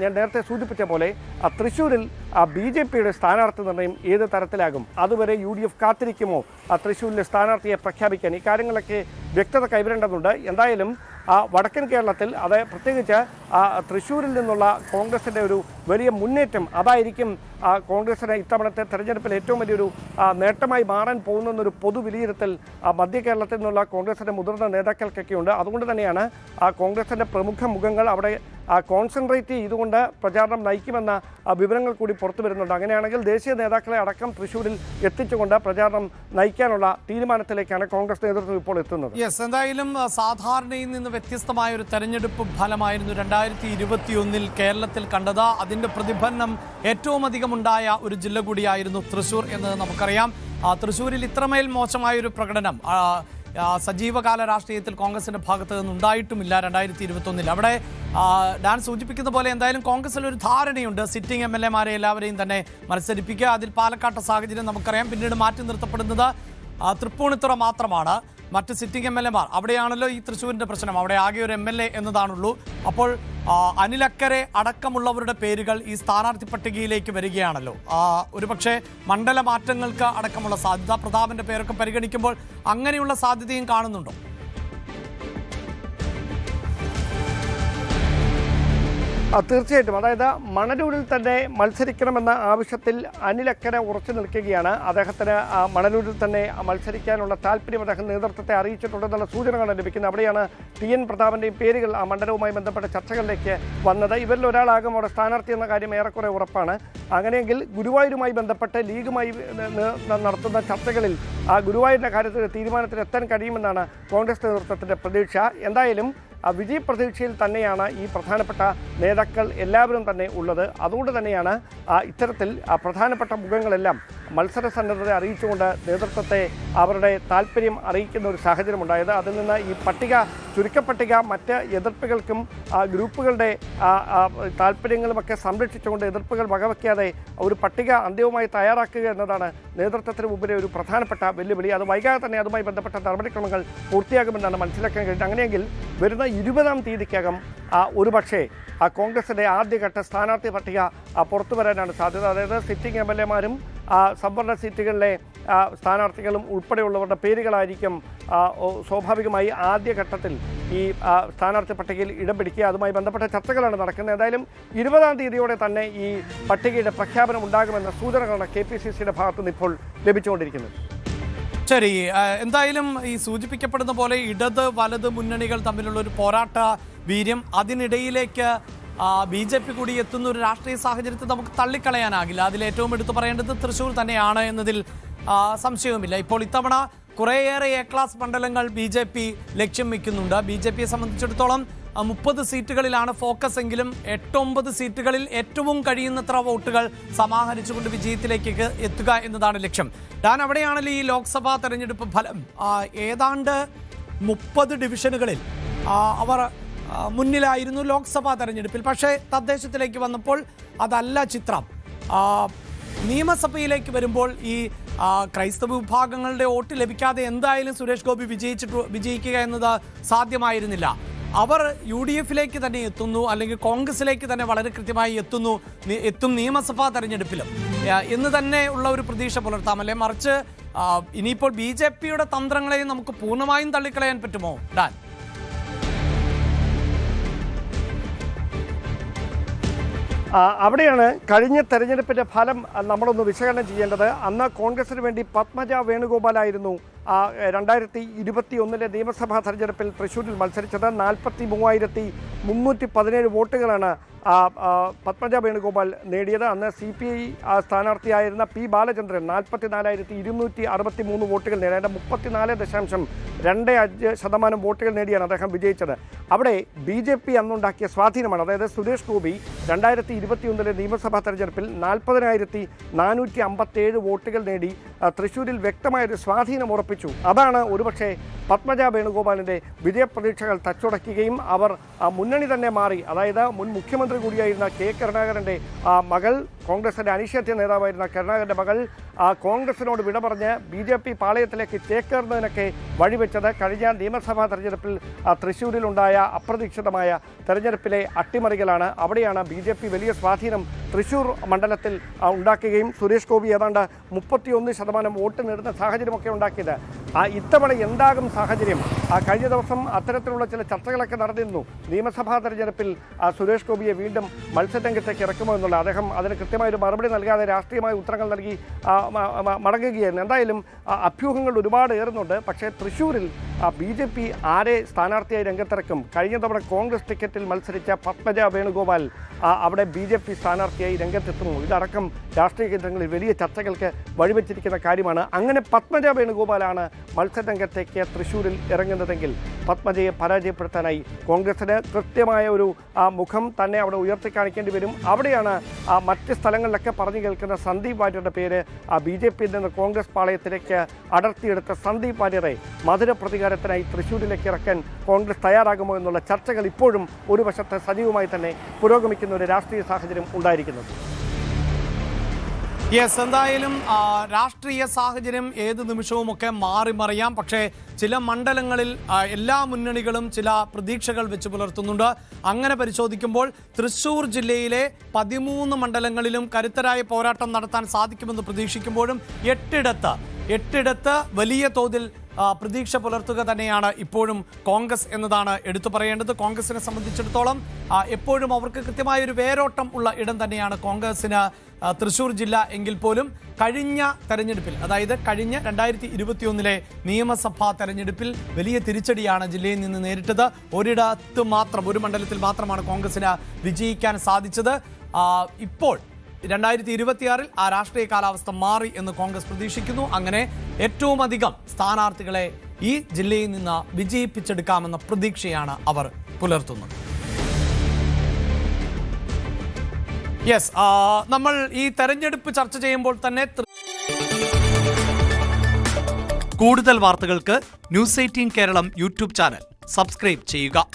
ഞാൻ നേരത്തെ സൂചിപ്പിച്ച പോലെ തൃശ്ശൂരിൽ BJPയുടെ സ്ഥാനാർത്ഥി നിർണ്ണയം ഏത് തരത്തിലാകും? അതുവരെ UDF കാത്തിരിക്കുമോ തൃശ്ശൂരിലെ സ്ഥാനാർത്ഥിയെ പ്രഖ്യാപിക്കാൻ? ഈ കാര്യങ്ങളൊക്കെ വ്യക്തത കൈവരേണ്ടതുണ്ട്. എന്തായാലും വടക്കൻ കേരളത്തിൽ, അത് പ്രത്യേകിച്ച് തൃശ്ശൂരിൽ നിന്നുള്ള കോൺഗ്രസിൻ്റെ ഒരു വലിയ മുന്നേറ്റം അതായിരിക്കും കോൺഗ്രസിന് ഇത്തവണത്തെ തെരഞ്ഞെടുപ്പിൽ ഏറ്റവും വലിയൊരു നേട്ടമായി മാറാൻ പോകുന്നൊരു പൊതു വിലയിരുത്തൽ മധ്യ കേരളത്തിൽ നിന്നുള്ള കോൺഗ്രസിൻ്റെ മുതിർന്ന നേതാക്കൾക്കൊക്കെ ഉണ്ട്. അതുകൊണ്ട് തന്നെയാണ് കോൺഗ്രസിൻ്റെ പ്രമുഖ മുഖങ്ങൾ അവിടെ കോൺസെൻട്രേറ്റ് ചെയ്തുകൊണ്ട് പ്രചാരണം നയിക്കുമെന്ന വിവരങ്ങൾ കൂടി പുറത്തു വരുന്നുണ്ട്. അങ്ങനെയാണെങ്കിൽ ദേശീയ നേതാക്കളെ അടക്കം തൃശ്ശൂരിൽ എത്തിച്ചുകൊണ്ട് പ്രചാരണം നയിക്കാനുള്ള തീരുമാനത്തിലേക്കാണ് കോൺഗ്രസ് നേതൃത്വം ഇപ്പോൾ എത്തുന്നത്. എന്തായാലും സാധാരണയിൽ നിന്ന് വ്യത്യസ്തമായ ഒരു തെരഞ്ഞെടുപ്പ് ഫലമായിരുന്നു 2021 കേരളത്തിൽ കണ്ടത്. അതിന്റെ പ്രതിഫലനം ഏറ്റവും അധികം ഉണ്ടായ ഒരു ജില്ല കൂടിയായിരുന്നു തൃശ്ശൂർ എന്നത് നമുക്കറിയാം. തൃശ്ശൂരിൽ ഇത്രമേൽ മോശമായ ഒരു പ്രകടനം സജീവകാല രാഷ്ട്രീയത്തിൽ കോൺഗ്രസിന്റെ ഭാഗത്ത് നിന്നുണ്ടായിട്ടുമില്ല 2021. അവിടെ ഡാൻ സൂചിപ്പിക്കുന്ന പോലെ എന്തായാലും കോൺഗ്രസിൽ ഒരു ധാരണയുണ്ട്, സിറ്റിംഗ് MLA-മാരെ എല്ലാവരെയും തന്നെ മത്സരിപ്പിക്കുക. അതിൽ പാലക്കാട്ടെ സാഹചര്യം നമുക്കറിയാം. പിന്നീട് മാറ്റി നിർത്തപ്പെടുന്നത് തൃപ്പൂണിത്തുറ മാത്രമാണ്. മറ്റ് സിറ്റിംഗ് MLA-മാർ അവിടെയാണല്ലോ ഈ തൃശ്ശൂരിൻ്റെ പ്രശ്നം. അവിടെ ആകെ ഒരു MLA എന്നതാണുള്ളൂ. അപ്പോൾ അനിലക്കരെ അടക്കമുള്ളവരുടെ പേരുകൾ ഈ സ്ഥാനാർത്ഥി പട്ടികയിലേക്ക് വരികയാണല്ലോ. ഒരുപക്ഷെ മണ്ഡല മാറ്റങ്ങൾക്ക് അടക്കമുള്ള സാധ്യത, പ്രതാപന്റെ പേരൊക്കെ പരിഗണിക്കുമ്പോൾ അങ്ങനെയുള്ള സാധ്യതയും കാണുന്നുണ്ടോ? തീർച്ചയായിട്ടും. അതായത് മണലൂരിൽ തന്നെ മത്സരിക്കണമെന്ന ആവശ്യത്തിൽ അനിലക്കര ഉറച്ചു നിൽക്കുകയാണ്. അദ്ദേഹത്തിന് മണലൂരിൽ തന്നെ മത്സരിക്കാനുള്ള താല്പര്യം അദ്ദേഹം നേതൃത്വത്തെ അറിയിച്ചിട്ടുണ്ടെന്നുള്ള സൂചനകളാണ് ലഭിക്കുന്നത്. അവിടെയാണ് TN പ്രതാപൻ്റെയും പേരുകൾ ആ മണ്ഡലവുമായി ബന്ധപ്പെട്ട ചർച്ചകളിലേക്ക് വന്നത്. ഇവരിൽ ഒരാളാകും അവിടെ സ്ഥാനാർത്ഥി എന്ന കാര്യം ഏറെക്കുറെ ഉറപ്പാണ്. അങ്ങനെയെങ്കിൽ ഗുരുവായൂരുമായി ബന്ധപ്പെട്ട് ലീഗുമായി നടത്തുന്ന ചർച്ചകളിൽ ഗുരുവായൂരിൻ്റെ കാര്യത്തിൽ തീരുമാനത്തിലെത്താൻ കഴിയുമെന്നാണ് കോൺഗ്രസ് നേതൃത്വത്തിൻ്റെ പ്രതീക്ഷ. എന്തായാലും വിജയ പ്രതീക്ഷയിൽ തന്നെയാണ് ഈ പ്രധാനപ്പെട്ട നേതാക്കൾ എല്ലാവരും തന്നെ ഉള്ളത്. അതുകൊണ്ട് തന്നെയാണ് ഇത്തരത്തിൽ പ്രധാനപ്പെട്ട മുഖങ്ങളെല്ലാം മത്സര സന്നദ്ധത അറിയിച്ചുകൊണ്ട് നേതൃത്വത്തെ അവരുടെ താല്പര്യം അറിയിക്കുന്ന ഒരു സാഹചര്യം ഉണ്ടായത്. അതിൽ നിന്ന് ഈ ചുരുക്കപ്പട്ടിക മറ്റ് എതിർപ്പുകൾക്കും ഗ്രൂപ്പുകളുടെ താല്പര്യങ്ങളുമൊക്കെ സംരക്ഷിച്ചുകൊണ്ട് എതിർപ്പുകൾ വകവയ്ക്കാതെ ഒരു പട്ടിക അന്തിമമായി തയ്യാറാക്കുക എന്നതാണ് നേതൃത്വത്തിന് മുമ്പിലെ ഒരു പ്രധാനപ്പെട്ട വെല്ലുവിളി. അത് വൈകാതെ തന്നെ അതുമായി ബന്ധപ്പെട്ട നടപടിക്രമങ്ങൾ പൂർത്തിയാകുമെന്നാണ് മനസ്സിലാക്കാൻ കഴിയുന്നത്. അങ്ങനെയെങ്കിൽ വരുന്ന 20-ാം തീയതിക്കകം ഒരുപക്ഷേ കോൺഗ്രസിൻ്റെ ആദ്യഘട്ട സ്ഥാനാർത്ഥി പട്ടിക പുറത്തു വരാനാണ് സാധ്യത. അതായത് സിറ്റിംഗ് MLA-മാരും സംവരണ സീറ്റുകളിലെ സ്ഥാനാർത്ഥികളും ഉൾപ്പെടെയുള്ളവരുടെ പേരുകളായിരിക്കും സ്വാഭാവികമായി ആദ്യഘട്ടത്തിൽ ഈ സ്ഥാനാർത്ഥി പട്ടികയിൽ ഇടം പിടിക്കുക. അതുമായി ബന്ധപ്പെട്ട ചർച്ചകളാണ് നടക്കുന്നത്. എന്തായാലും 20-ാം തീയതിയോടെ തന്നെ ഈ പട്ടികയുടെ പ്രഖ്യാപനം ഉണ്ടാകുമെന്ന സൂചനകളാണ് KPCCയുടെ ഭാഗത്തുനിന്ന് ഇപ്പോൾ ലഭിച്ചുകൊണ്ടിരിക്കുന്നത്. ശരി, എന്തായാലും ഈ സൂചിപ്പിക്കപ്പെടുന്ന പോലെ ഇടത് വലത് മുന്നണികൾ തമ്മിലുള്ള ഒരു പോരാട്ട വീര്യം, അതിനിടയിലേക്ക് BJP കൂടി എത്തുന്ന ഒരു രാഷ്ട്രീയ സാഹചര്യത്തെ നമുക്ക് തള്ളിക്കളയാനാകില്ല. അതിലേറ്റവും എടുത്തു പറയേണ്ടത് തൃശ്ശൂർ തന്നെയാണ് എന്നതിൽ സംശയവുമില്ല. ഇപ്പോൾ ഇത്തവണ കുറേയേറെ A-ക്ലാസ് മണ്ഡലങ്ങൾ BJP ലക്ഷ്യം വയ്ക്കുന്നുണ്ട്. BJPയെ സംബന്ധിച്ചിടത്തോളം 30 സീറ്റുകളിലാണ് ഫോക്കസ് എങ്കിലും 8-9 സീറ്റുകളിൽ ഏറ്റവും കഴിയുന്നത്ര വോട്ടുകൾ സമാഹരിച്ചുകൊണ്ട് വിജയത്തിലേക്ക് എത്തുക എന്നതാണ് ലക്ഷ്യം. ഞാൻ അവിടെയാണല്ലോ ഈ ലോക്സഭാ തെരഞ്ഞെടുപ്പ് ഫലം ഏതാണ്ട് 30 ഡിവിഷനുകളിൽ അവർ മുന്നിലായിരുന്നു ലോക്സഭാ തെരഞ്ഞെടുപ്പിൽ. പക്ഷേ തദ്ദേശത്തിലേക്ക് വന്നപ്പോൾ അതല്ല ചിത്രം. നിയമസഭയിലേക്ക് വരുമ്പോൾ ഈ ക്രൈസ്തവ വിഭാഗങ്ങളുടെ വോട്ട് ലഭിക്കാതെ എന്തായാലും സുരേഷ് ഗോപി വിജയിക്കുക എന്നത് സാധ്യമായിരുന്നില്ല. അവർ UDF-ലേക്ക് തന്നെ എത്തുന്നു, അല്ലെങ്കിൽ കോൺഗ്രസിലേക്ക് തന്നെ വളരെ കൃത്യമായി എത്തും നിയമസഭാ തെരഞ്ഞെടുപ്പിലും എന്ന് തന്നെ ഉള്ള ഒരു പ്രതീക്ഷ പുലർത്താമല്ലേ? മറിച്ച് ഇനിയിപ്പോൾ BJPയുടെ തന്ത്രങ്ങളെയും നമുക്ക് പൂർണ്ണമായും തള്ളിക്കളയാൻ പറ്റുമോ ഡാൻ? അവിടെയാണ് കഴിഞ്ഞ തെരഞ്ഞെടുപ്പിൻ്റെ ഫലം നമ്മളൊന്ന് വിശകലനം ചെയ്യേണ്ടത്. അന്ന് കോൺഗ്രസിന് വേണ്ടി പത്മജ വേണുഗോപാലായിരുന്നു 2021 നിയമസഭാ തെരഞ്ഞെടുപ്പിൽ തൃശ്ശൂരിൽ മത്സരിച്ചത്. 43,317 വോട്ടുകളാണ് പത്മജ വേണുഗോപാൽ നേടിയത്. അന്ന് CPI സ്ഥാനാർത്ഥിയായിരുന്ന P. ബാലചന്ദ്രൻ 44,263 വോട്ടുകൾ നേടി. 34.25% വോട്ടുകൾ നേടിയാണ് അദ്ദേഹം വിജയിച്ചത്. അവിടെ BJP അന്നുണ്ടാക്കിയ സ്വാധീനമാണ്. അതായത് സുരേഷ് ഗോപി 2021 നിയമസഭാ തെരഞ്ഞെടുപ്പിൽ 40,457 വോട്ടുകൾ നേടി തൃശ്ശൂരിൽ വ്യക്തമായൊരു സ്വാധീനം ഉറപ്പിച്ചു. അതാണ് ഒരുപക്ഷെ പത്മജ വേണുഗോപാലിൻ്റെ വിജയപ്രതീക്ഷകൾ തച്ചുടയ്ക്കുകയും അവർ മുന്നണി തന്നെ മാറി. അതായത് മുൻ മുഖ്യമന്ത്രി കൂടിയായിരുന്ന K. കരുണാകരൻ്റെ മകൾ കോൺഗ്രസിൻ്റെ അനിശ്ചിത നേതാവായിരുന്ന കരുണാകരൻ്റെ മകൾ കോൺഗ്രസിനോട് വിട പറഞ്ഞ് BJP പാളയത്തിലേക്ക് ചേക്കേറുന്നതിനൊക്കെ വഴിവെച്ചത് കഴിഞ്ഞ നിയമസഭാ തെരഞ്ഞെടുപ്പിൽ തൃശ്ശൂരിലുണ്ടായ അപ്രതീക്ഷിതമായ തെരഞ്ഞെടുപ്പിലെ അട്ടിമറികളാണ്. അവിടെയാണ് BJP വലിയ സ്വാധീനം തൃശ്ശൂർ മണ്ഡലത്തിൽ ഉണ്ടാക്കുകയും സുരേഷ് ഗോപി ഏതാണ്ട് 31% വോട്ട് നേടുന്ന സാഹചര്യമൊക്കെ ഉണ്ടാക്കിയത്. ഇത്തവണ എന്താകും സാഹചര്യം? കഴിഞ്ഞ ദിവസം അത്തരത്തിലുള്ള ചില ചർച്ചകളൊക്കെ നടന്നിരുന്നു. നിയമസഭാ തെരഞ്ഞെടുപ്പിൽ സുരേഷ് ഗോപിയെ വീണ്ടും മത്സരരംഗത്തേക്ക് ഇറക്കുമോ എന്നുള്ള അദ്ദേഹം അതിന് കൃത്യമായൊരു മറുപടി നൽകാതെ രാഷ്ട്രീയമായ ഉത്തരങ്ങൾ നൽകി മടങ്ങുകയായിരുന്നു. എന്തായാലും അഭ്യൂഹങ്ങൾ ഒരുപാട് ഏറുന്നുണ്ട്. പക്ഷേ തൃശ്ശൂരിൽ BJP ആരെ സ്ഥാനാർത്ഥിയായി രംഗത്തിറക്കും? കഴിഞ്ഞ തവണ കോൺഗ്രസ് ടിക്കറ്റിൽ മത്സരിച്ച പത്മജ വേണുഗോപാൽ അവിടെ BJP സ്ഥാനാർത്ഥിയായി രംഗത്തെത്തുന്നു. ഇതടക്കം രാഷ്ട്രീയ കേന്ദ്രങ്ങളിൽ വലിയ ചർച്ചകൾക്ക് വഴിവെച്ചിരിക്കുന്ന കാര്യമാണ്. അങ്ങനെ പത്മജ വേണുഗോപാലാണ് മത്സരരംഗത്തേക്ക് തൃശ്ശൂരിൽ ഇറങ്ങുന്നതെങ്കിൽ പത്മജയെ പരാജയപ്പെടുത്താനായി കോൺഗ്രസിന് കൃത്യമായ ഒരു മുഖം തന്നെ അവിടെ ഉയർത്തിക്കാണിക്കേണ്ടി വരും. അവിടെയാണ് മറ്റ് സ്ഥലങ്ങളിലൊക്കെ പറഞ്ഞു കേൾക്കുന്ന സന്ദീപ് വാര്യരുടെ പേര്. BJPയിൽ നിന്ന് കോൺഗ്രസ് പാളയത്തിലേക്ക് അടർത്തിയെടുത്ത സന്ദീപ് വാര്യരെ മധുര പ്രതികാരത്തിനായി തൃശ്ശൂരിലേക്ക് ഇറക്കാൻ കോൺഗ്രസ് തയ്യാറാകുമോ എന്നുള്ള ചർച്ചകൾ ഇപ്പോഴും ഒരു വശത്ത് സജീവമായി തന്നെ പുരോഗമിക്കുന്ന ഒരു രാഷ്ട്രീയ സാഹചര്യം ഉണ്ടായിരിക്കുന്നത്. യെസ്, എന്തായാലും രാഷ്ട്രീയ സാഹചര്യം ഏത് നിമിഷവുമൊക്കെ മാറിമറിയാം. പക്ഷേ ചില മണ്ഡലങ്ങളിൽ എല്ലാ മുന്നണികളും ചില പ്രതീക്ഷകൾ വെച്ച് പുലർത്തുന്നുണ്ട്. അങ്ങനെ പരിശോധിക്കുമ്പോൾ തൃശ്ശൂർ ജില്ലയിലെ 13 മണ്ഡലങ്ങളിലും കരുത്തരായ പോരാട്ടം നടത്താൻ സാധിക്കുമെന്ന് പ്രതീക്ഷിക്കുമ്പോഴും എട്ടിടത്ത് വലിയ തോതിൽ പ്രതീക്ഷ പുലർത്തുക തന്നെയാണ് ഇപ്പോഴും കോൺഗ്രസ് എന്നതാണ് എടുത്തു പറയേണ്ടത്. കോൺഗ്രസിനെ സംബന്ധിച്ചിടത്തോളം എപ്പോഴും അവർക്ക് കൃത്യമായൊരു വേരോട്ടം ഉള്ള ഇടം തന്നെയാണ് കോൺഗ്രസിന് തൃശ്ശൂർ ജില്ല എങ്കിൽ പോലും കഴിഞ്ഞ തെരഞ്ഞെടുപ്പിൽ, അതായത് കഴിഞ്ഞ 2021 നിയമസഭാ തെരഞ്ഞെടുപ്പിൽ വലിയ തിരിച്ചടിയാണ് ജില്ലയിൽ നിന്ന് നേരിട്ടത്. ഒരു മണ്ഡലത്തിൽ മാത്രമാണ് കോൺഗ്രസിന് വിജയിക്കാൻ സാധിച്ചത്. ഇപ്പോൾ 2026 ആ രാഷ്ട്രീയ കാലാവസ്ഥ മാറി എന്ന് കോൺഗ്രസ് പ്രതീക്ഷിക്കുന്നു. അങ്ങനെ ഏറ്റവും അധികം സ്ഥാനാർത്ഥികളെ ഈ ജില്ലയിൽ നിന്ന് വിജയിപ്പിച്ചെടുക്കാമെന്ന പ്രതീക്ഷയാണ് അവർ പുലർത്തുന്നത്. യെസ്, നമ്മൾ ഈ തെരഞ്ഞെടുപ്പ് ചർച്ച ചെയ്യുമ്പോൾ തന്നെ കൂടുതൽ വാർത്തകൾക്ക് News 18 Keralam YouTube channel subscribe ചെയ്യുക.